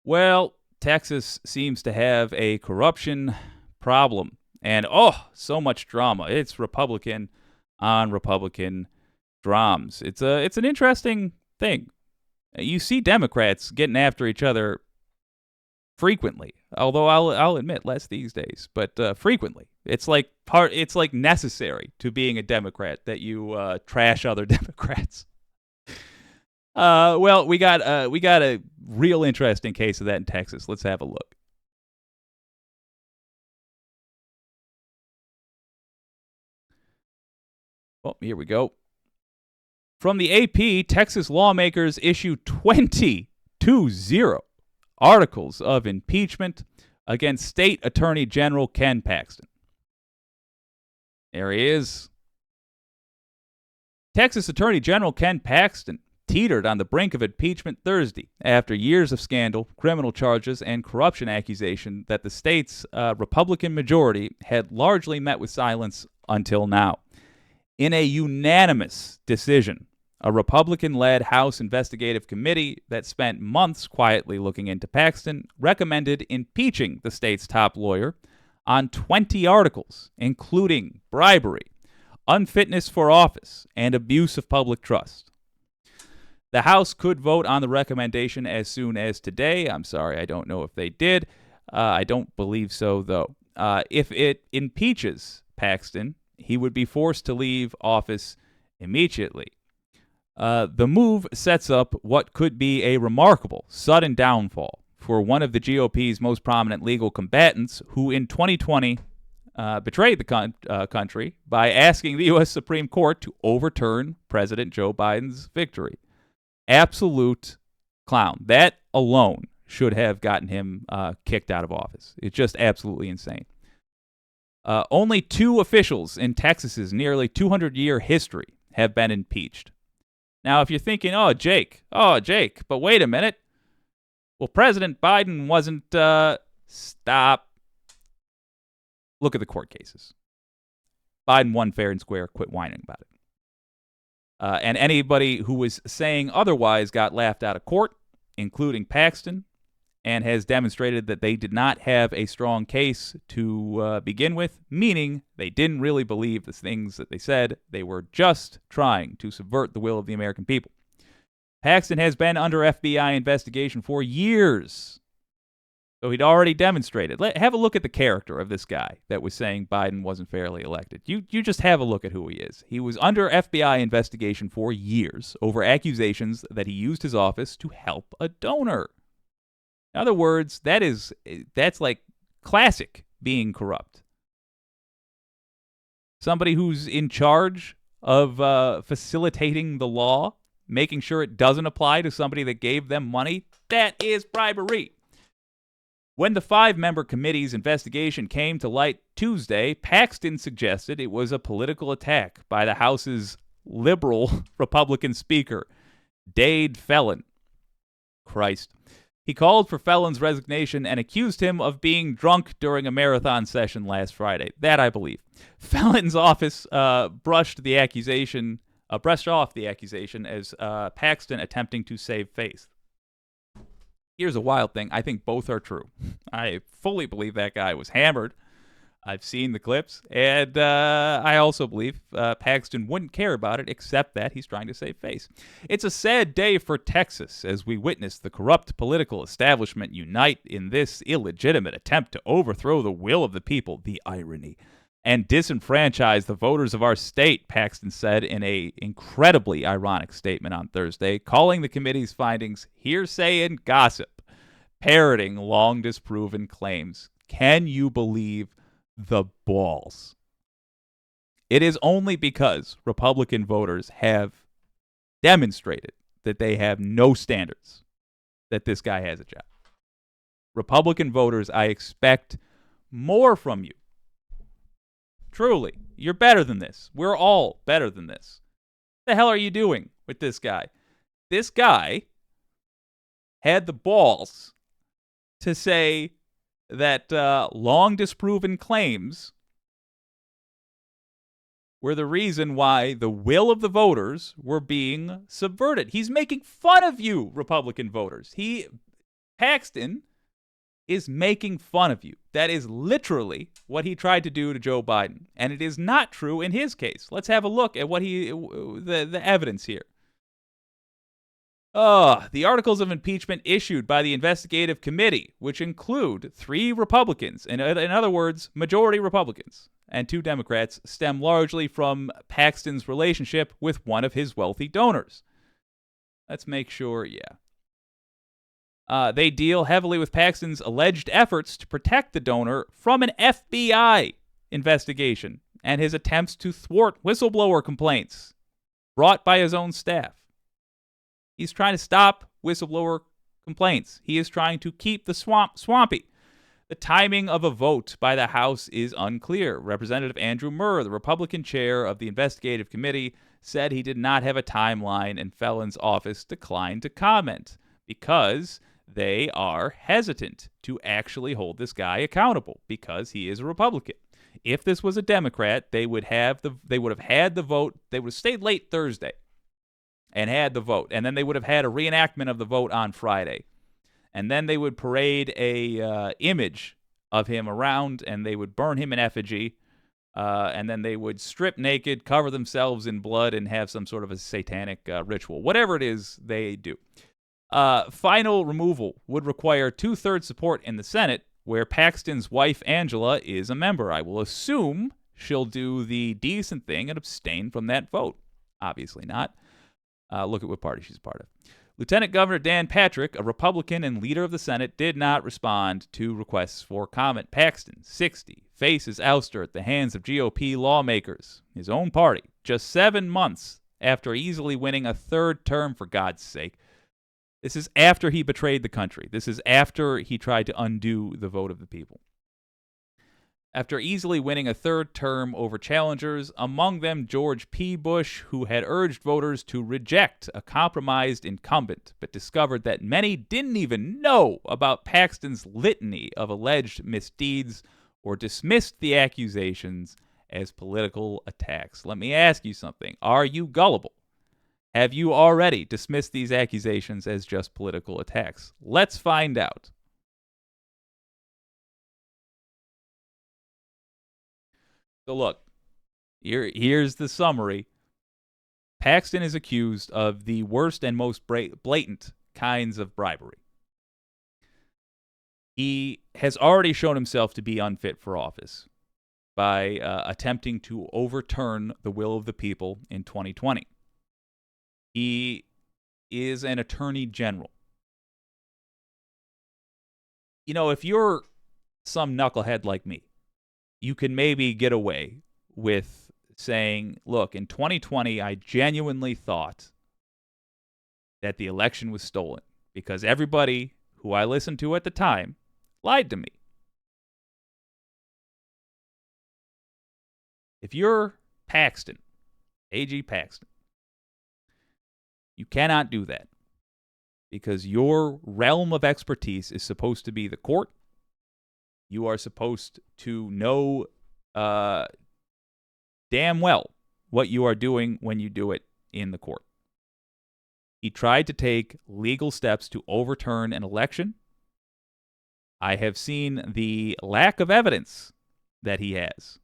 Well, Texas seems to have a corruption problem. And so much drama. It's Republican on Republican dramas. It's an interesting thing. You see Democrats getting after each other frequently. Although I'll admit less these days, but frequently. It's like necessary to being a Democrat that you trash other Democrats. Well, we got a real interesting case of that in Texas. Let's have a look. Well, here we go. From the AP, Texas lawmakers issue 20 articles of impeachment against State Attorney General Ken Paxton. There he is. Texas Attorney General Ken Paxton teetered on the brink of impeachment Thursday after years of scandal, criminal charges, and corruption accusation that the state's Republican majority had largely met with silence until now. In a unanimous decision, a Republican-led House investigative committee that spent months quietly looking into Paxton recommended impeaching the state's top lawyer on 20 articles, including bribery, unfitness for office, and abuse of public trust. The House could vote on the recommendation as soon as today. I'm sorry, I don't know if they did. I don't believe so, though. If it impeaches Paxton, he would be forced to leave office immediately. The move sets up what could be a remarkable, sudden downfall for one of the GOP's most prominent legal combatants, who in 2020 betrayed the country by asking the U.S. Supreme Court to overturn President Joe Biden's victory. Absolute clown. That alone should have gotten him kicked out of office. It's just absolutely insane. Only two officials in Texas's nearly 200-year history have been impeached. Now, if you're thinking, Jake, but wait a minute. Well, President Biden wasn't, stop. Look at the court cases. Biden won fair and square. Quit whining about it. And anybody who was saying otherwise got laughed out of court, including Paxton, and has demonstrated that they did not have a strong case to begin with, meaning they didn't really believe the things that they said. They were just trying to subvert the will of the American people. Paxton has been under FBI investigation for years, so he'd already demonstrated. Have a look at the character of this guy that was saying Biden wasn't fairly elected. You just have a look at who he is. He was under FBI investigation for years over accusations that he used his office to help a donor. In other words, that's like classic being corrupt. Somebody who's in charge of facilitating the law, making sure it doesn't apply to somebody that gave them money, that is bribery. When the 5-member committee's investigation came to light Tuesday, Paxton suggested it was a political attack by the House's liberal Republican Speaker, Dade Phelan. Christ. He called for Phelan's resignation and accused him of being drunk during a marathon session last Friday. That I believe. Phelan's office brushed off the accusation as Paxton attempting to save face. Here's a wild thing. I think both are true. I fully believe that guy was hammered. I've seen the clips, and I also believe Paxton wouldn't care about it, except that he's trying to save face. It's a sad day for Texas as we witness the corrupt political establishment unite in this illegitimate attempt to overthrow the will of the people, the irony, and disenfranchise the voters of our state, Paxton said in an incredibly ironic statement on Thursday, calling the committee's findings hearsay and gossip, parroting long disproven claims. Can you believe the balls? It is only because Republican voters have demonstrated that they have no standards that this guy has a job. Republican voters, I expect more from you. Truly, you're better than this. We're all better than this. What the hell are you doing with this guy? This guy had the balls to say that long disproven claims were the reason why the will of the voters were being subverted. He's making fun of you, Republican voters. He Paxton is making fun of you. That is literally what he tried to do to Joe Biden, and it is not true in his case. Let's have a look at what the evidence here. The articles of impeachment issued by the investigative committee, which include 3 Republicans, in other words, majority Republicans, and 2 Democrats, stem largely from Paxton's relationship with one of his wealthy donors. Let's make sure, they deal heavily with Paxton's alleged efforts to protect the donor from an FBI investigation and his attempts to thwart whistleblower complaints brought by his own staff. He's trying to stop whistleblower complaints. He is trying to keep the swamp swampy. The timing of a vote by the House is unclear. Representative Andrew Murr, the Republican chair of the investigative committee, said he did not have a timeline, and Felon's office declined to comment because they are hesitant to actually hold this guy accountable because he is a Republican. If this was a Democrat, they would have had the vote. They would have stayed late Thursday and had the vote, and then they would have had a reenactment of the vote on Friday, and then they would parade a image of him around, and they would burn him in effigy, and then they would strip naked, cover themselves in blood, and have some sort of a satanic ritual. Whatever it is they do. Final removal would require 2/3 support in the Senate, where Paxton's wife, Angela, is a member. I will assume she'll do the decent thing and abstain from that vote. Obviously not. Look at what party she's part of. Lieutenant Governor Dan Patrick, a Republican and leader of the Senate, did not respond to requests for comment. Paxton, 60, faces ouster at the hands of GOP lawmakers, his own party, just 7 months after easily winning a 3rd term, for God's sake. This is after he betrayed the country. This is after he tried to undo the vote of the people. After easily winning a 3rd term over challengers, among them George P. Bush, who had urged voters to reject a compromised incumbent, but discovered that many didn't even know about Paxton's litany of alleged misdeeds or dismissed the accusations as political attacks. Let me ask you something. Are you gullible? Have you already dismissed these accusations as just political attacks? Let's find out. So look, here's the summary. Paxton is accused of the worst and most blatant kinds of bribery. He has already shown himself to be unfit for office by attempting to overturn the will of the people in 2020. He is an attorney general. You know, if you're some knucklehead like me, you can maybe get away with saying, look, in 2020, I genuinely thought that the election was stolen because everybody who I listened to at the time lied to me. If you're Paxton, AG Paxton, you cannot do that because your realm of expertise is supposed to be the court. You are supposed to know damn well what you are doing when you do it in the court. He tried to take legal steps to overturn an election. I have seen the lack of evidence that he has.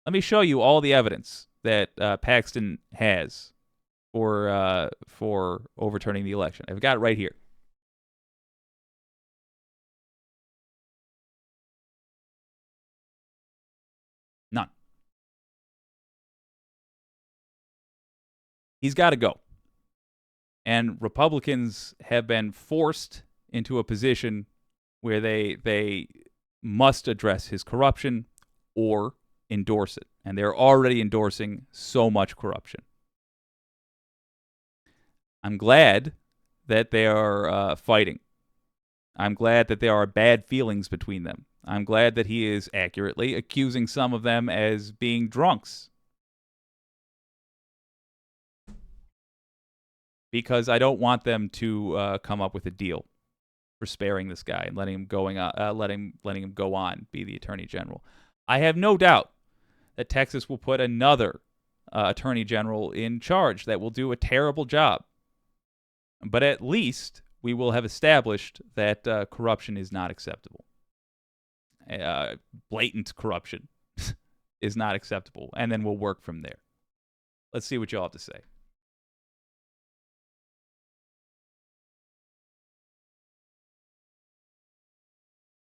Let me show you all the evidence that Paxton has for overturning the election. I've got it right here. None. He's got to go. And Republicans have been forced into a position where they must address his corruption or endorse it. And they're already endorsing so much corruption. I'm glad that they are fighting. I'm glad that there are bad feelings between them. I'm glad that he is accurately accusing some of them as being drunks. Because I don't want them to come up with a deal for sparing this guy and letting him go on, be the Attorney General. I have no doubt that Texas will put another Attorney General in charge that will do a terrible job. But at least we will have established that corruption is not acceptable. Blatant corruption is not acceptable, and then we'll work from there. Let's see what y'all have to say.